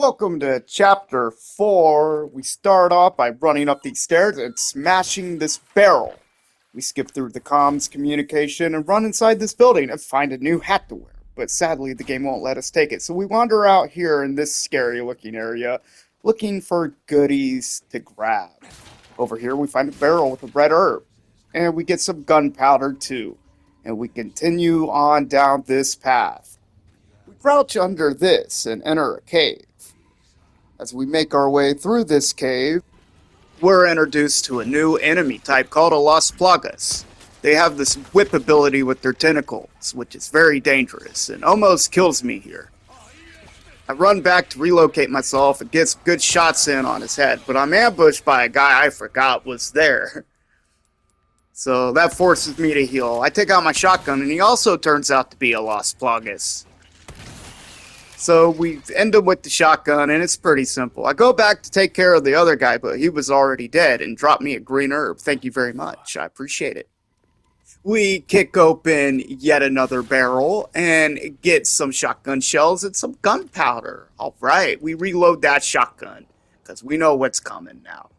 Welcome to Chapter 4. We start off by running up these stairs and smashing this barrel. We skip through the comms communication and run inside this building and find a new hat to wear. But sadly, the game won't let us take it, so we wander out here in this scary-looking area looking for goodies to grab. Over here, we find a barrel with a red herb, and we get some gunpowder too. And we continue on down this path. We crouch under this and enter a cave. As we make our way through this cave, we're introduced to a new enemy type called a Las Plagas. They have this whip ability with their tentacles, which is very dangerous and almost kills me here. I run back to relocate myself and get some good shots in on his head, but I'm ambushed by a guy I forgot was there. So that forces me to heal. I take out my shotgun and he also turns out to be a Las Plagas. So we end up with the shotgun, and it's pretty simple. I go back to take care of the other guy, but he was already dead and dropped me a green herb. Thank you very much. I appreciate it. We kick open yet another barrel and get some shotgun shells and some gunpowder. All right, we reload that shotgun because we know what's coming now.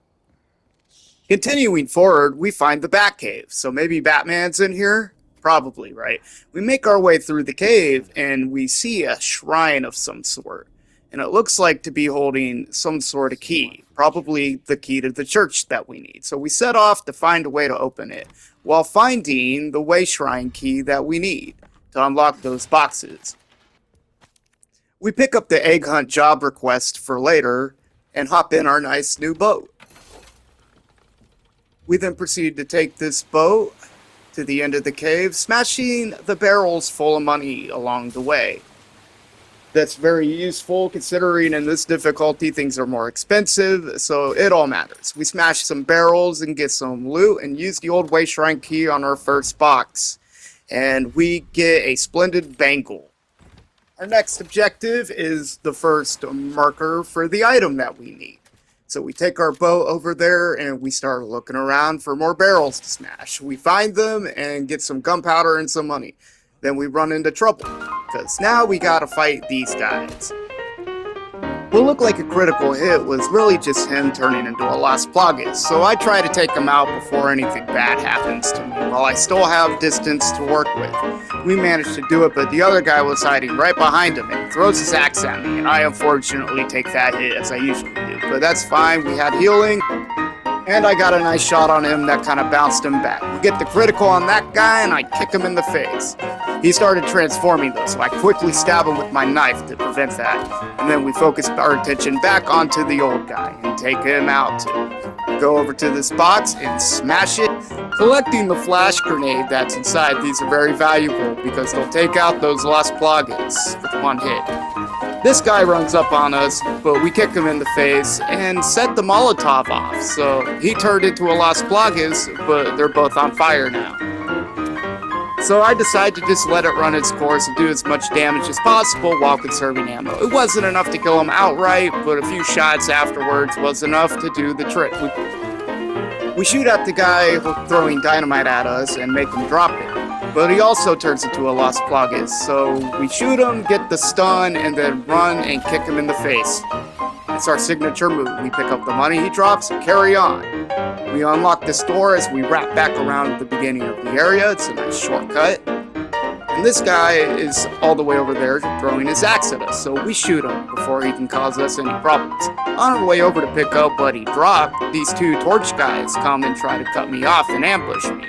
Continuing forward, we find the Batcave. So maybe Batman's in here? Probably, right? We make our way through the cave and we see a shrine of some sort. And it looks like to be holding some sort of key. Probably the key to the church that we need. So we set off to find a way to open it, while finding the way shrine key that we need to unlock those boxes. We pick up the egg hunt job request for later and hop in our nice new boat. We then proceed to take this boat to the end of the cave, smashing the barrels full of money along the way. That's very useful considering in this difficulty things are more expensive, so it all matters. We smash some barrels and get some loot and use the old way shrine key on our first box. And we get a splendid bangle. Our next objective is the first marker for the item that we need. So we take our boat over there and we start looking around for more barrels to smash. We find them and get some gunpowder and some money. Then we run into trouble, because now we gotta fight these guys. What looked like a critical hit was really just him turning into a Las Plagas, so I try to take him out before anything bad happens to me, while I still have distance to work with. We managed to do it, but the other guy was hiding right behind him and throws his axe at me, and I unfortunately take that hit as I usually do. But that's fine, we had healing, and I got a nice shot on him that kind of bounced him back. We get the critical on that guy, and I kick him in the face. He started transforming though, so I quickly stab him with my knife to prevent that. And then we focus our attention back onto the old guy and take him out too. Go over to this box and smash it. Collecting the flash grenade that's inside, these are very valuable because they'll take out those Las Plagas with one hit. This guy runs up on us, but we kick him in the face and set the Molotov off. So he turned into a Las Plagas, but they're both on fire now. So I decided to just let it run its course and do as much damage as possible while conserving ammo. It wasn't enough to kill him outright, but a few shots afterwards was enough to do the trick. We shoot at the guy throwing dynamite at us and make him drop it. But he also turns into a Las Plagas, so we shoot him, get the stun, and then run and kick him in the face. It's our signature move. We pick up the money he drops and carry on. We unlock this door as we wrap back around the beginning of the area. It's a nice shortcut. And this guy is all the way over there throwing his axe at us, so we shoot him before he can cause us any problems. On our way over to pick up what he dropped, these two torch guys come and try to cut me off and ambush me.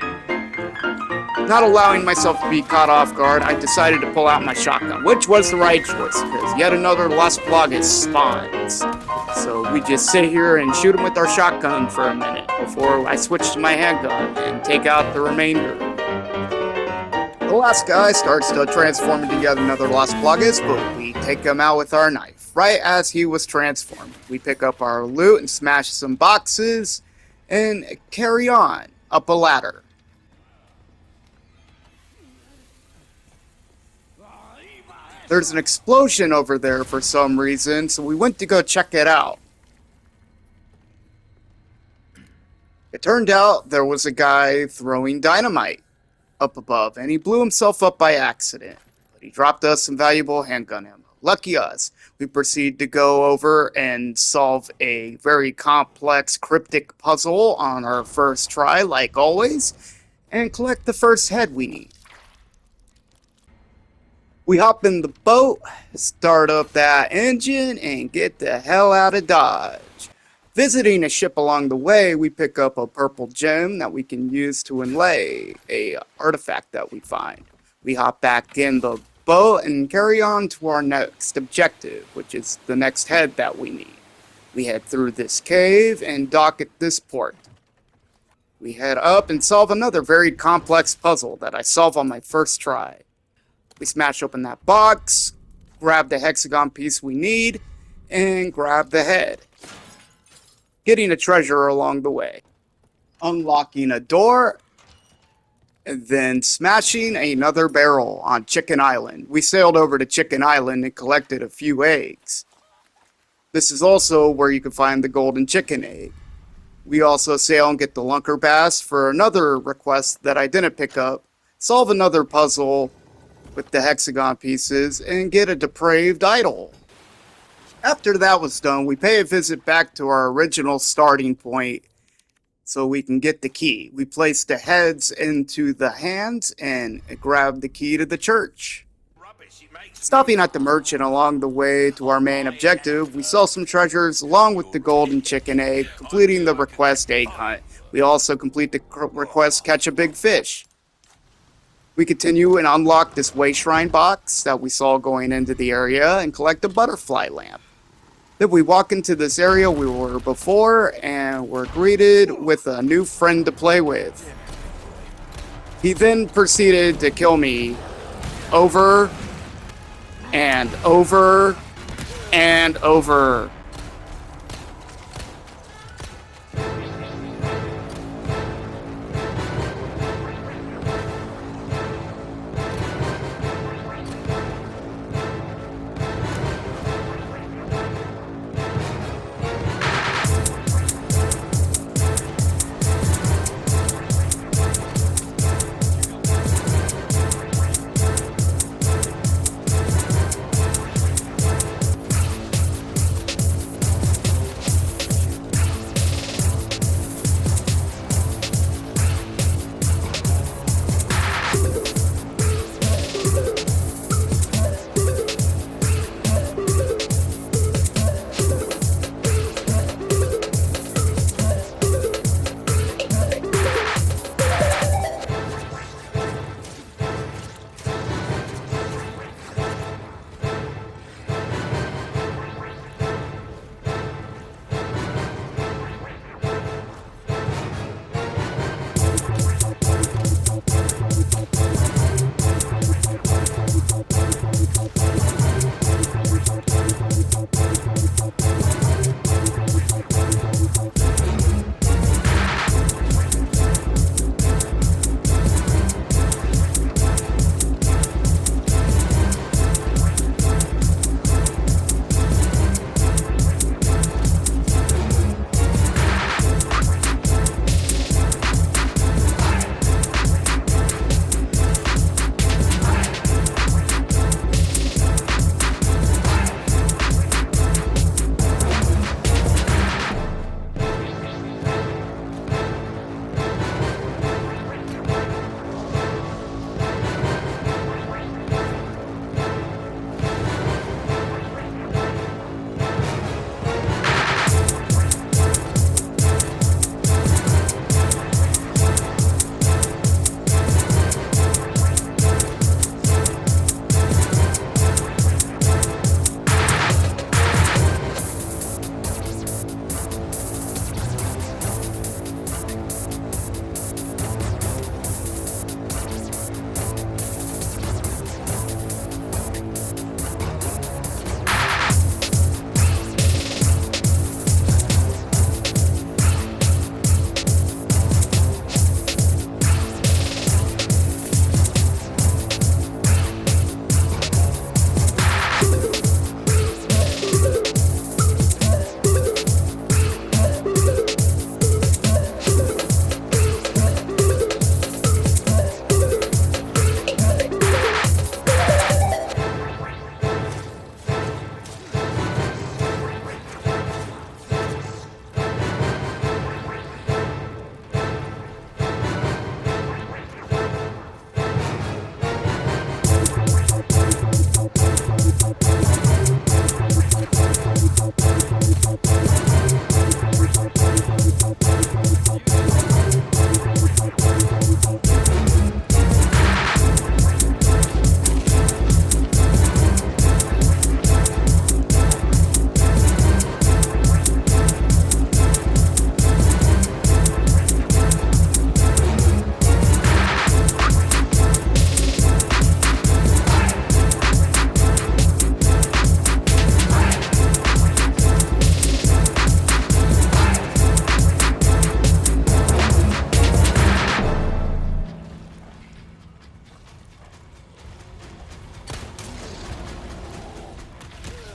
Not allowing myself to be caught off guard, I decided to pull out my shotgun, which was the right choice, because yet another Las Plagas spawns. So we just sit here and shoot him with our shotgun for a minute before I switch to my handgun and take out the remainder. The last guy starts to transform into yet another Las Plagas, but we take him out with our knife. Right as he was transformed, we pick up our loot and smash some boxes and carry on up a ladder. There's an explosion over there for some reason, so we went to go check it out. It turned out there was a guy throwing dynamite up above, and he blew himself up by accident. But he dropped us some valuable handgun ammo. Lucky us. We proceed to go over and solve a very complex cryptic puzzle on our first try, like always, and collect the first head we need. We hop in the boat, start up that engine, and get the hell out of Dodge. Visiting a ship along the way, we pick up a purple gem that we can use to inlay a artifact that we find. We hop back in the boat and carry on to our next objective, which is the next head that we need. We head through this cave and dock at this port. We head up and solve another very complex puzzle that I solve on my first try. We smash open that box, grab the hexagon piece we need, and grab the head. Getting a treasure along the way. Unlocking a door, and then smashing another barrel on Chicken Island. We sailed over to Chicken Island and collected a few eggs. This is also where you can find the golden chicken egg. We also sail and get the lunker bass for another request that I didn't pick up, solve another puzzle with the hexagon pieces, and get a depraved idol. After that was done, we pay a visit back to our original starting point so we can get the key. We place the heads into the hands and grab the key to the church. Stopping at the merchant along the way to our main objective, we sell some treasures along with the golden chicken egg, completing the request egg hunt. We also complete the request catch a big fish. We continue and unlock this way shrine box that we saw going into the area and collect a butterfly lamp. Then we walk into this area we were before and we're greeted with a new friend to play with. He then proceeded to kill me over and over and over.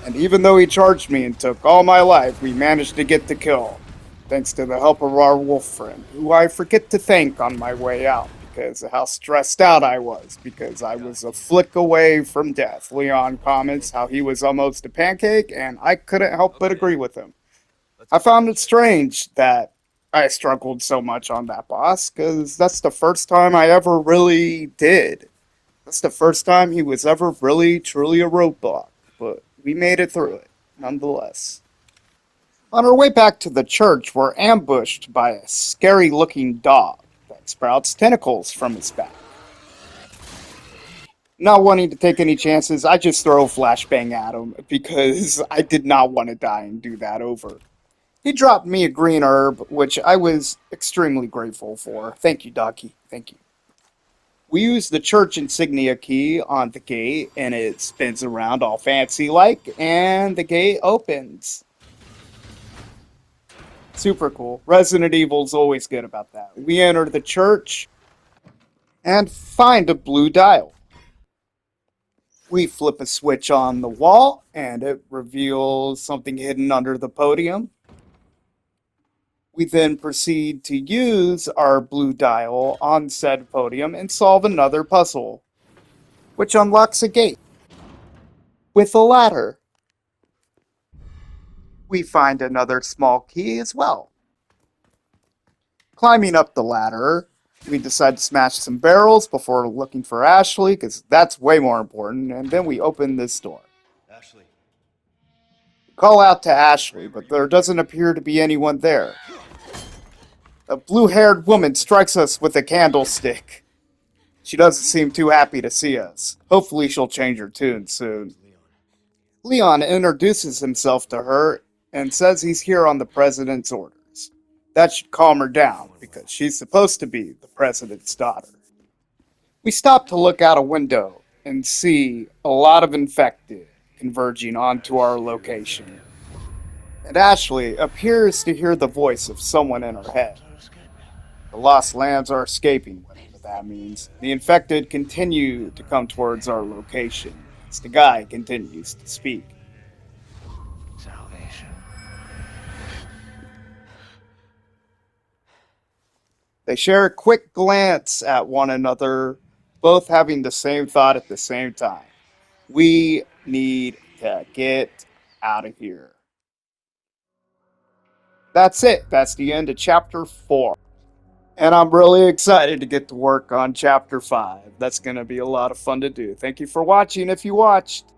And even though he charged me and took all my life, we managed to get the kill. Thanks to the help of our wolf friend, who I forget to thank on my way out because of how stressed out I was, because I was a flick away from death. Leon comments how he was almost a pancake, and I couldn't help but agree with him. I found it strange that I struggled so much on that boss, because that's the first time I ever really did. That's the first time he was ever really, truly a roadblock, but we made it through it, nonetheless. On our way back to the church, we're ambushed by a scary looking dog that sprouts tentacles from his back. Not wanting to take any chances, I just throw a flashbang at him because I did not want to die and do that over. He dropped me a green herb, which I was extremely grateful for. Thank you, Doggy. Thank you. We use the church insignia key on the gate, and it spins around all fancy like, and the gate opens. Super cool. Resident Evil's always good about that. We enter the church and find a blue dial. We flip a switch on the wall, and it reveals something hidden under the podium. We then proceed to use our blue dial on said podium and solve another puzzle, which unlocks a gate with a ladder. We find another small key as well. Climbing up the ladder, we decide to smash some barrels before looking for Ashley, because that's way more important, and then we open this door. Ashley. We call out to Ashley, but there doesn't appear to be anyone there. A blue-haired woman strikes us with a candlestick. She doesn't seem too happy to see us. Hopefully she'll change her tune soon. Leon introduces himself to her and says he's here on the president's orders. That should calm her down, because she's supposed to be the president's daughter. We stop to look out a window and see a lot of infected converging onto our location. And Ashley appears to hear the voice of someone in her head. The lost lands are escaping, whatever that means. The infected continue to come towards our location as the guy continues to speak. Salvation. They share a quick glance at one another, both having the same thought at the same time. We need to get out of here. That's it. That's the end of chapter 4. And I'm really excited to get to work on chapter 5. That's going to be a lot of fun to do. Thank you for watching if you watched.